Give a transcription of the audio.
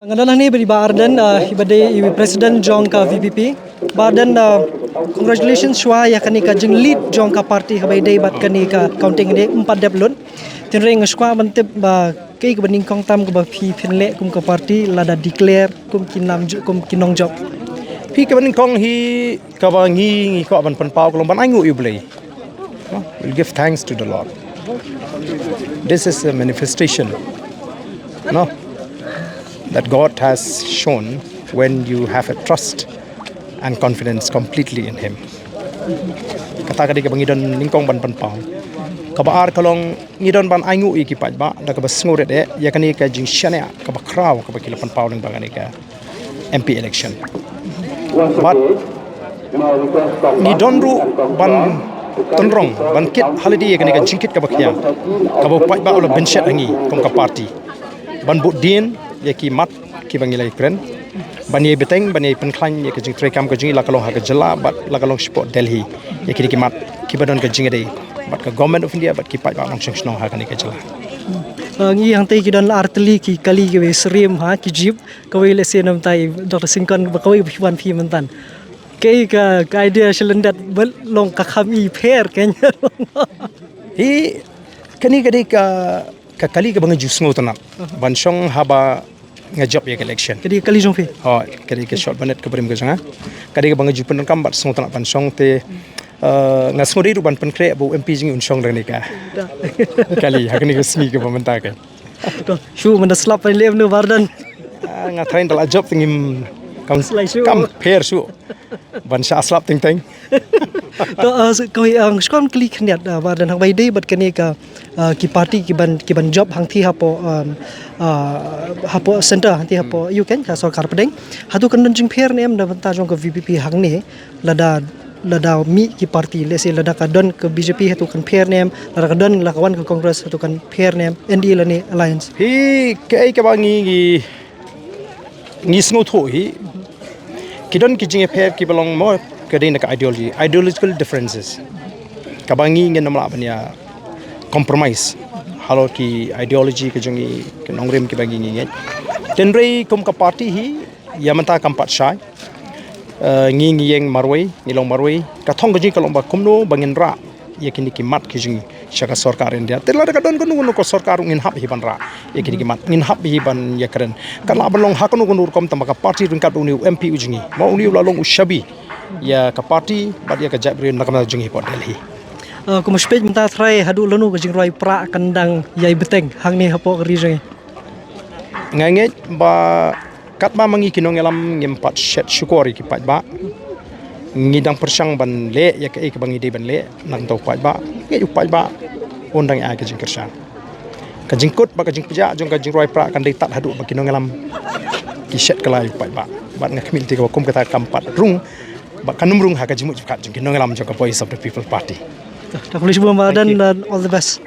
Ngadalah ni beri Ardent ibadai Presiden jong ka VPP. Ardent congratulations shwa ya kani ka jing lead jong ka parti ka baidai bat kani ka counting ni 4 deblon. Tinring shwa mantep ba kei ka baning kong tam ka ba phi phinle kum ka parti lada declare kum kinam kum kinong job. Phi ka baning kong hi ka ba ngi ko ban pan pau ko ban angu yu blai. We'll give thanks to the Lord. This is a manifestation. No. That God has shown when you have a trust and confidence completely in Him. Kata kadi ka bangidon ningkong ban panpao. Kabaar kalong ngidon ban aingu iki paidbah da ka basngore de ya kani ka jing shania ka bakraw ka bakila panpao ning bangani ka MP election. But ngidon ru ban tonrong ban kit holiday kani ka jingkit ka bakya. Ka ba paidbah ola benchet angi kom ka party. Ban bu din ya ki mat ki bangilai kren bani beteng bani penklan ya ke jing trekam ke jing la kalong ha ke jela bat la kalong sport Delhi ya ki mat ki badon ke jing dei bat ke government of India bat ki pai ba long song ha kan ke jela ngi yang tai ki dan artli ki kali ke srim ha ki jib kawai le senam tai Dr Singkon ba kawai wan phi mentan ke ka idea selendat long ka khami pher kenya hi kani gade ka kali ke bangi jusngo tanap bansong haba ngajob ya election kadi kali jong fi kadi ke short banet ke brim ke janga kadi ke bangi jupen kam bat song tanap bansong te ngasngori ru ban pen kre bu MP jing unsong dang nika kali hakni ke sni ke pementa ke to shu menda slap pai lem no Ardent ngatrain dal job tingim kam pher su ban sha slap ting ting to koi skon klik khniat Ardent hang bai dei bat kani ka ki party ki ban job hang thi hapo center hang thi hapo you can ka sarkar pedeng hatu kan jing pher nem da banta jong ka VPP hang ni lada mi ki party lese lada ka don ke BJP hatu kan pher nem lada ka don la kawan ke Congress hatu kan pher nem ND la ni alliance hi ke ka bangi ngi sngo tho hi kidon ki jing pher ki belong mo ke dei na ka ideological differences ka bangi ngen namla banya compromise halo ki ideology ke jongi ke nongrim ki bangi ngi tenrei kom ka party hi yamanta kampat shai ngi yeng marwai nilong marwai ka thong ji kalong ba komno bangin ra yakini ki mat ki jingi shaka sarkar india telar ka don kunu ko sarkar ngin hab hi ban ra yakini ki mat ngin hab hi ban yakren kala balong hakunu kunu kom tamaka party ringkat uni MP ujingi ma uni lalong ushabi ya ka party bad ya ka jabri nakama jingi pot Delhi kuma spej menta try hadu lanu ke jingrwai Prah kandang yai beteng hang ni hapo ri ngange ba katma mangi nongialam ngimpat shet syukori ki paidbah ngidang persang ban le ya ke bangi de ban le nang tau paidbah nge paidbah undang ai ke jingkersang ka jingkut ba ka jingpjah jong ka jingrwai Prah kan dei tat hadu ba nongialam ki shet kalai paidbah bat ngakmin ti ko kum kata kampat rung ba kanum rung ha ka jimu kat jing nongialam jong ka voice of the people party tak boleh sebelum dan all the best.